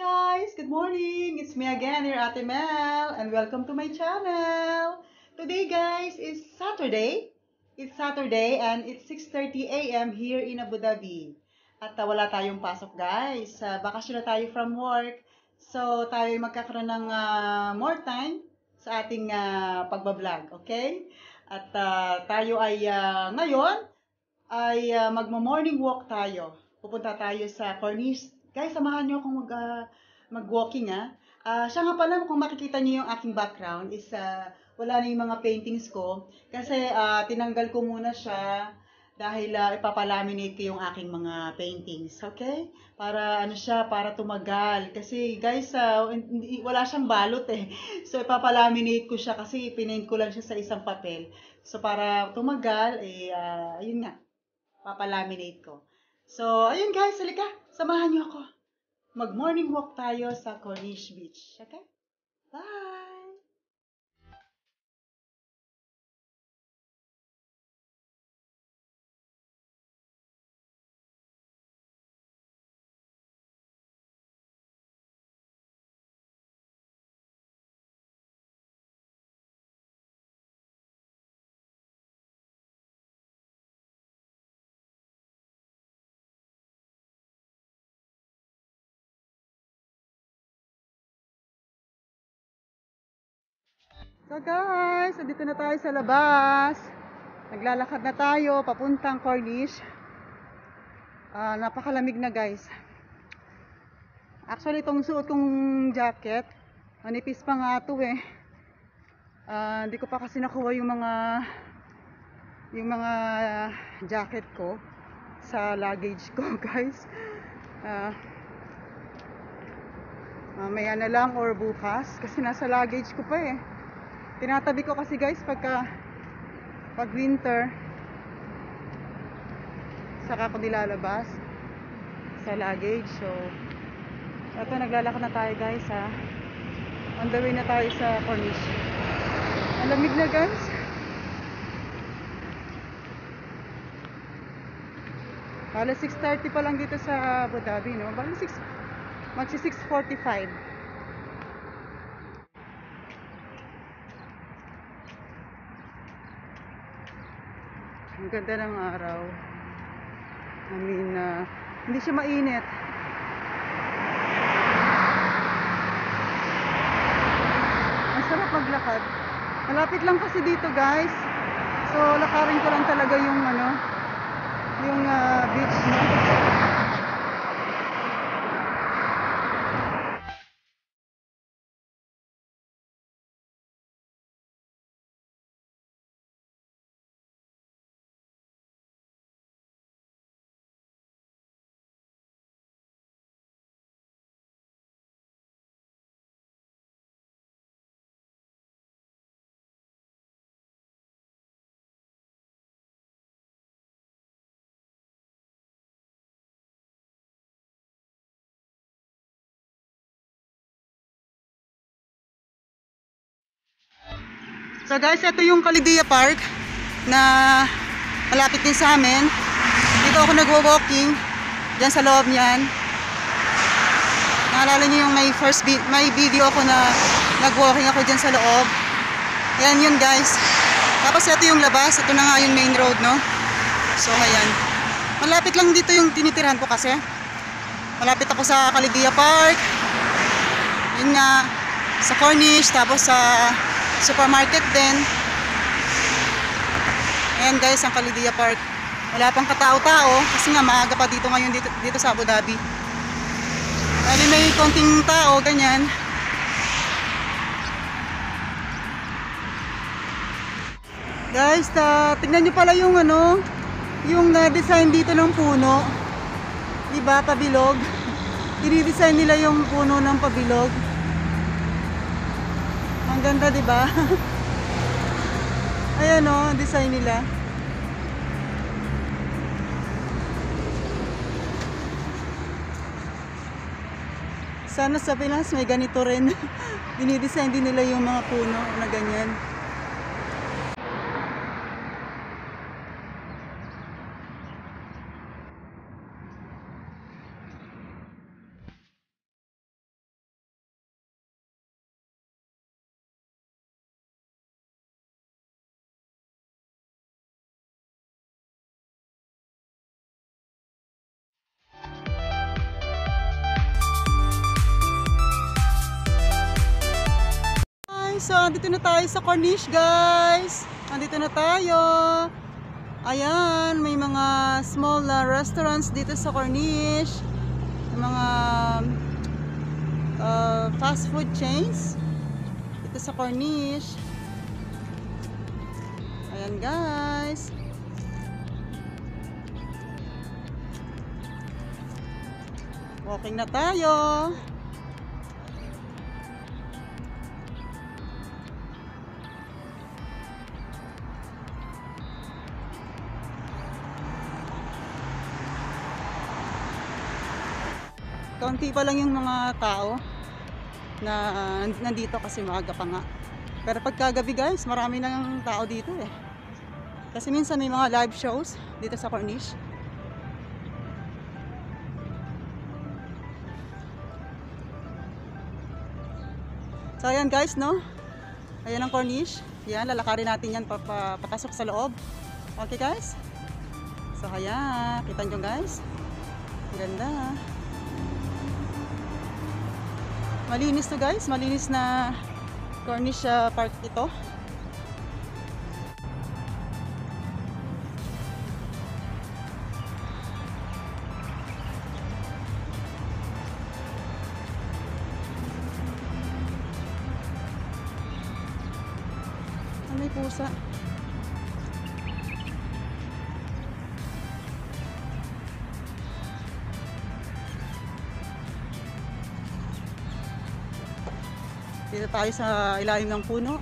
guys, good morning. It's me again, your Ate Mel, and welcome to my channel. Today guys is Saturday. It's Saturday and it's 6:30 a.m. here in Abu Dhabi. At wala tayong pasok guys. Bakasyon na tayo from work. So tayo magkakaroon ng more time sa ating pagbablog, okay? At tayo ay ngayon ay magmo-morning walk tayo. Pupunta tayo sa Corniche. Guys, samahan niyo akong mag-walking siya nga pala, kung makikita niyo yung aking background is wala na yung mga paintings ko kasi tinanggal ko muna siya dahil ipapalaminate ko yung aking mga paintings, okay? Para ano siya, para tumagal. Kasi guys, wala siyang balot eh. So ipapalaminate ko siya kasi pinaint ko lang siya sa isang papel. So para tumagal, yun nga, papalaminate ko. So, ayun guys, halika, samahan niyo ako. Mag-morning walk tayo sa Corniche Beach. Okay? Bye! So guys, andito na tayo sa labas. Naglalakad na tayo papuntang Corniche. Napakalamig na guys. Actually, itong suot kong jacket, manipis pa nga ito eh. Hindi ko pa kasi nakuha yung mga jacket ko sa luggage ko guys. Mamaya na lang or bukas kasi nasa luggage ko pa eh. Tinatabi ko kasi guys pag winter saka ko nilalabas sa luggage. So eto, naglalakad na tayo guys on the way na tayo sa Corniche. Ang lamig na guys. Halos 6:30 pa lang dito sa Abu Dhabi, no? Bali magsi 6:45. Ang ganda ng araw. I mean, hindi siya mainit. Ang sarap maglakad. Malapit lang kasi dito guys. So, lakarin ko lang talaga yung beach, no? So guys, ito yung Kalidia Park na malapit din sa amin. Dito ako nagwo-walking diyan sa loob niyan. Naalala niyo yung may video ako na nag-walking ako diyan sa loob. Yan yun guys. Tapos ito yung labas, ito na nga yung main road, no? So ayan. Malapit lang dito yung tinitirahan ko kasi. Malapit ako sa Kalidia Park. Yun nga, sa Corniche, tapos sa supermarket din. Ayan guys, ang Kalidia Park. Wala pang katao-tao kasi nga maaga pa dito ngayon dito sa Abu Dhabi. Dahil may konting tao, ganyan. Guys, tignan nyo pala yung yung design dito ng puno. Diba, pabilog. I-design nila yung puno ng pabilog. Ang ganda, diba? Ayan o, design nila. Sana sa Pinas may ganito rin. Dinidesign din nila yung mga puno na ganyan. guys, so andito na tayo sa Corniche guys. Andito na tayo. Ayan, may mga small restaurants dito sa Corniche. May mga fast food chains dito sa Corniche. Ayan guys. Walking na tayo. Kaunti pa lang yung mga tao na nandito kasi maaga pa nga. Pero pagkagabi guys, marami nang tao dito eh. Kasi minsan may mga live shows dito sa Corniche. So ayan guys, no? Ayan ang Corniche. Yan, lalakarin natin yan papasok sa loob. Okay guys? So ayan, kita nyo guys. Ang ganda. Malinis to guys, malinis na Corniche Park ito. May pusa. Dito tayo sa ilalim ng puno.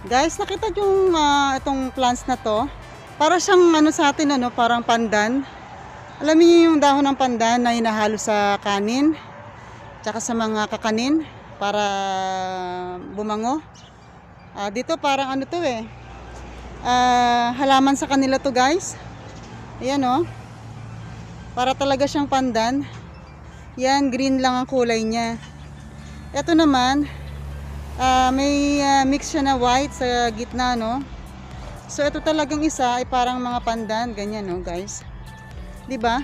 Guys, nakita yung itong plants na to. Para siyang ano sa atin, ano, parang pandan. Alam niyo yung dahon ng pandan na hinahalo sa kanin, tsaka sa mga kakanin para bumango. Dito parang ano to eh. Halaman sa kanila to guys. Ayan oh. Para talaga siyang pandan. Yan, green lang ang kulay niya. Ito naman, may mix siya na white sa gitna, no? So ito talagang isa ay parang mga pandan, ganyan, no, guys. 'Di ba?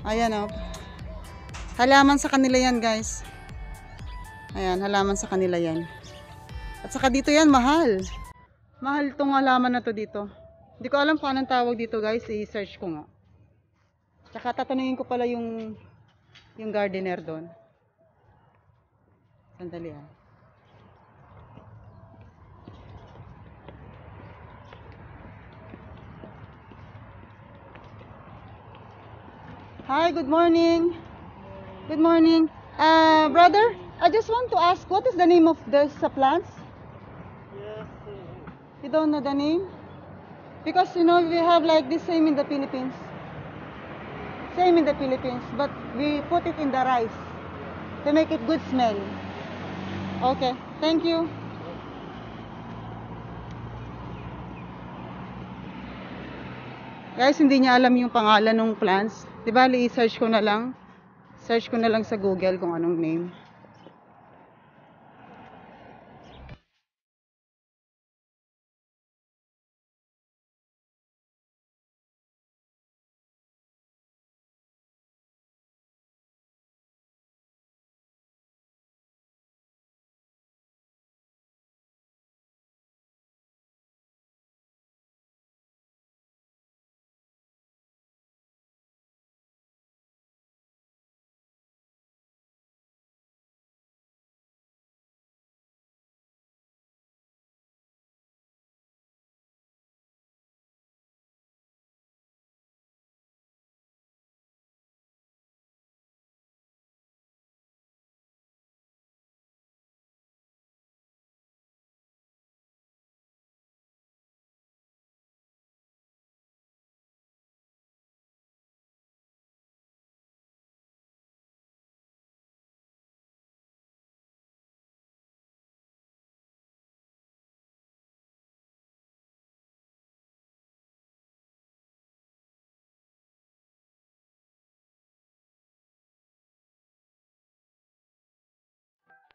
Ayan, oh. Halaman sa kanila 'yan, guys. Ayan, halaman sa kanila 'yan. At saka dito 'yan, mahal. Mahal tong halaman na to dito. Hindi ko alam kung anong tawag dito, guys. I-search ko nga. Tsaka tatanungin ko pala yung gardener doon. Sandali ah. Hi, good morning. Good morning. Brother, I just want to ask, what is the name of those plants? You don't know the name? Because we have like this same in the Philippines. Same in the Philippines, but we put it in the rice to make it good smell. Okay, thank you. Guys, hindi niya alam yung pangalan ng plants. Di ba, i-search ko na lang. Search ko na lang sa Google kung anong name.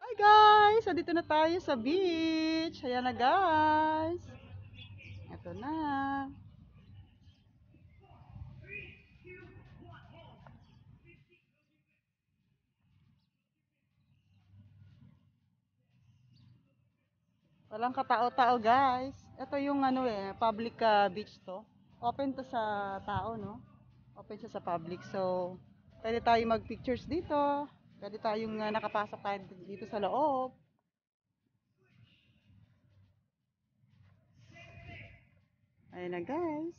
Hi guys! So dito na tayo sa beach. Ayan na guys. Ito na. Walang katao-tao guys. Ito yung public beach to. Open to sa tao, no? Open siya sa public. So, pwede tayo mag-pictures dito. Pwede tayong nakapasok tayo dito sa loob. Ayan na guys.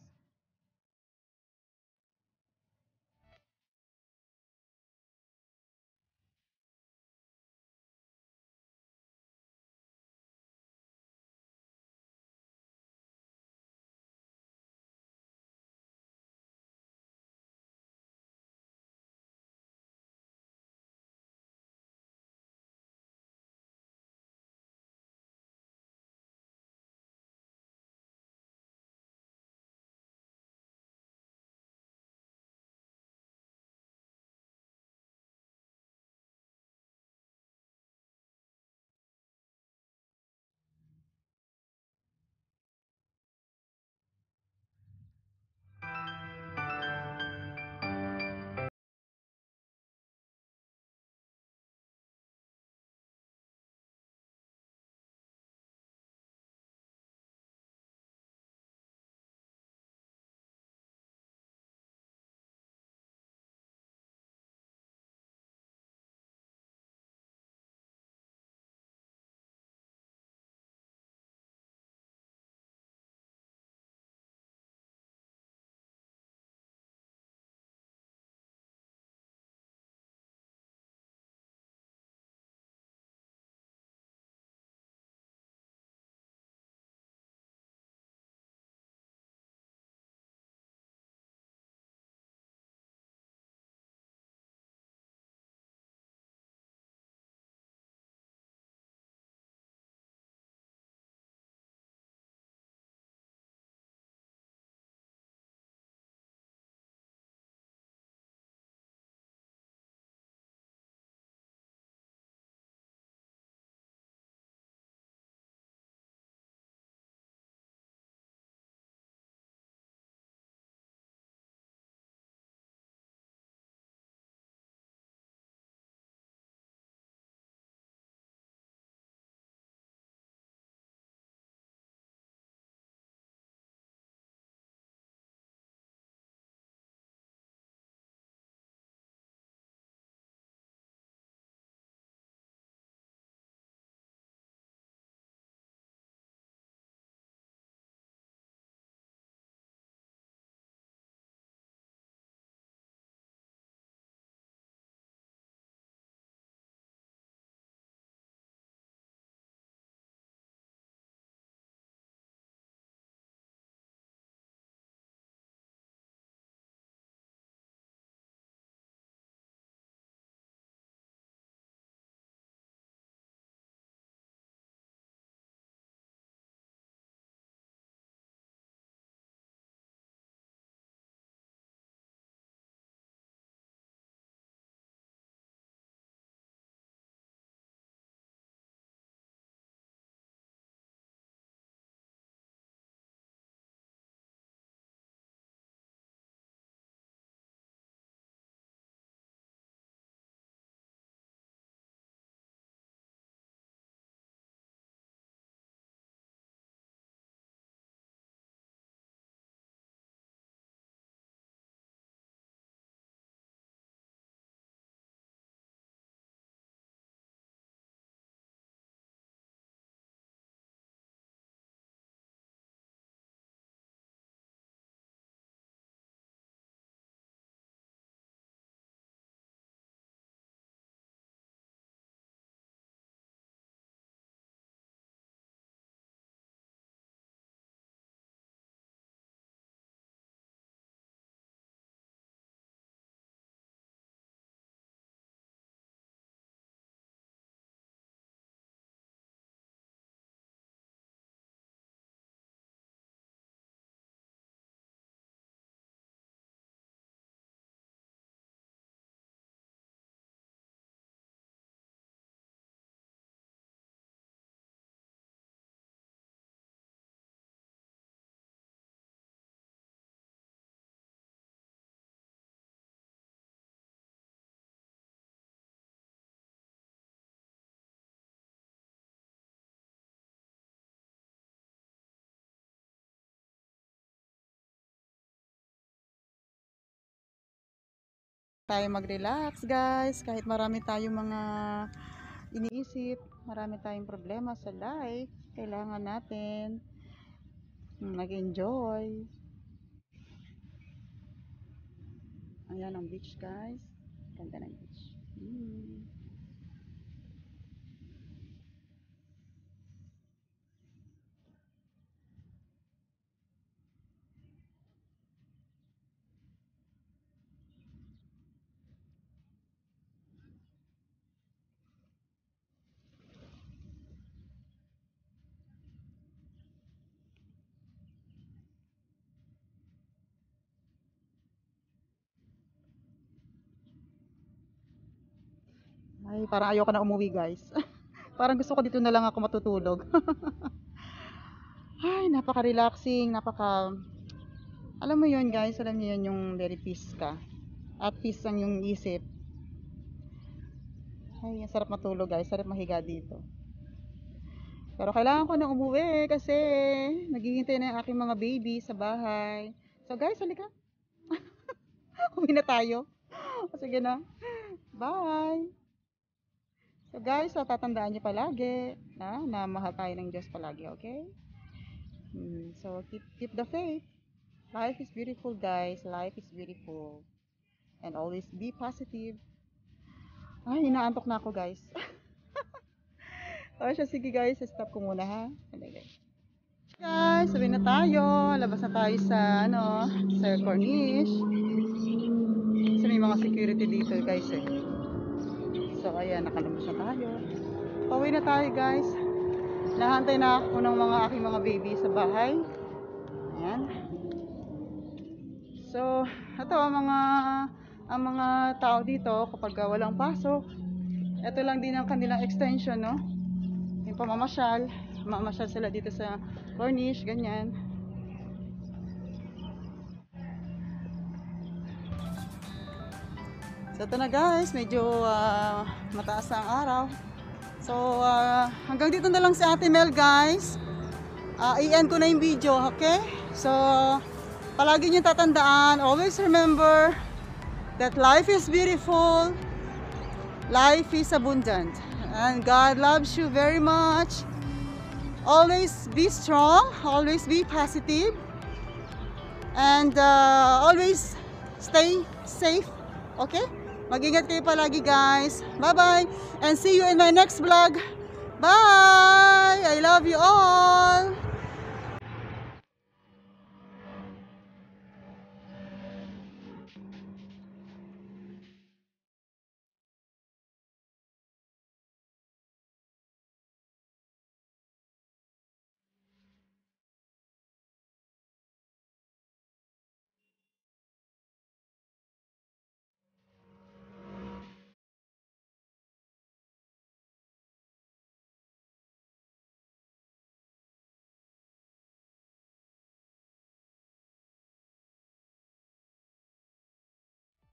Tayo mag-relax guys, kahit marami tayong mga iniisip, marami tayong problema sa life, kailangan natin mag-enjoy. Ayan ang beach guys, ganda ng beach. Ay, parang ayoko na umuwi guys. Parang gusto ko dito na lang ako matutulog. Ay, napaka-relaxing, alam mo yun guys, alam niyo yun yung very peace ka. At peace ang yung isip. Ay, ang sarap matulog guys, sarap mahiga dito. Pero kailangan ko na umuwi kasi naghihintay na yung aking mga baby sa bahay. So guys, halika. Uwi na tayo. Sige na. Bye. So guys, tatandaan niyo palagi na mahal tayo ng Diyos palagi, okay? So keep the faith. Life is beautiful guys. Life is beautiful. And always be positive. Ay, inaantok na ako guys. O siya, sige guys, stop ko muna ha. Guys, sabi na tayo. Labas na tayo sa sa Corniche. Kasi may mga security dito guys eh. So ayan, nakalabas na tayo. Pauwi na tayo guys. Nahantay na ako ng mga aking mga baby sa bahay. Ayan. So, ito ang mga tao dito kapag walang pasok. Ito lang din ang kanilang extension, no? Yung pamamasyal. Mamasyal sila dito sa Corniche, ganyan. So ito na guys, medyo mataas na ang araw. So hanggang dito na lang si Ate Mel guys. I-end ko na yung video, okay? So palagi niyo tatandaan, always remember that life is beautiful, life is abundant, and God loves you very much. Always be strong, always be positive, and always stay safe, okay? Mag-ingat kayo palagi guys. Bye-bye, and see you in my next vlog. Bye! I love you all!